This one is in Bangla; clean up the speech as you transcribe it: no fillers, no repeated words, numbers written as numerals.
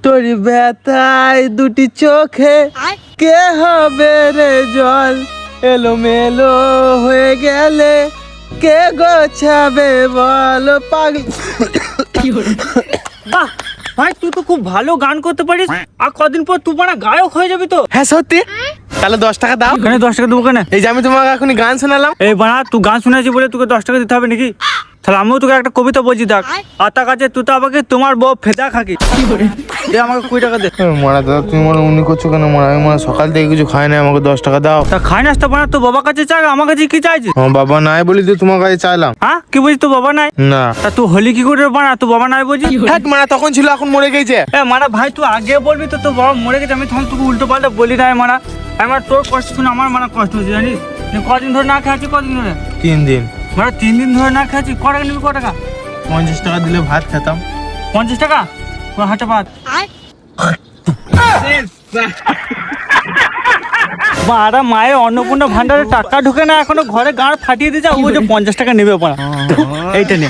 তোর ব্যথায় দুটি চোখে কে হবে রে জল, এলোমেলো হয়ে গেলে কে গোছাবে বল পাগল। বাহ ভাই, তুই তো খুব ভালো গান করতে পারিস, আর কদিন পর তুই বানা গায়ক হয়ে যাবি তো। হ্যাঁ সত্যি, তাহলে 10 টাকা দাও। কেন 10 টাকা দেবো কেন? এই যে আমি তোমাকে এখনই গান শোনালাম। এই বানা, তুই গান শুনেছি বলে তোকে 10 টাকা দিতে হবে নাকি? তাহলে আমিও তোকে একটা কবিতা বলছি, দেখ। আতা কাছে তুই তো আমাকে তোমার বউ ফেদা খাকি, দে আমাকে 20 টাকা দে। মরা দাদা, তুমি মনে উনি করছো কেন? মরা আমি মনে সকাল থেকে কিছু খাই না, আমাকে 10 টাকা দাও। তা খাই না বানা, তোর বাবার কাছে চাই, আমার কাছে কি চাইছিস? আমার বাবা নাই বলি তো তোমার কাছে চাইলাম। হ্যাঁ কি বলছিস, তোর বাবা নাই? না তা তুই হলি কি করে বানা, তোর বাবা নাই বলছিস? হ্যাঁ মানে তখন ছিল, এখন মরে গেছে। মারা ভাই, তুই আগে বলবি তো তোর বাবা মরে গেছে, আমি তখন তোকে উল্টো পাল্টা বলি না। মারা আমার তোর কষ্ট শুনে আমার মানে কষ্ট হচ্ছে, জানিস? কদিন ধরে না খাচ্ছি, কদিন ধরে? 3 দিন। মানে 3 দিন ধরে না খাচ্ছি। ক টাকা নিবি, ক টাকা? 50 টাকা দিলে ভাত খেতাম। 50 টাকা হাঁটা ভাত। মারা মায়ের অন্নপূর্ণা ভান্ডারে টাকা ঢুকে না এখনো, ঘরে গাঁড় ফাটিয়ে দিয়েছে, ও যে 50 টাকা নেবে। এইটা নে।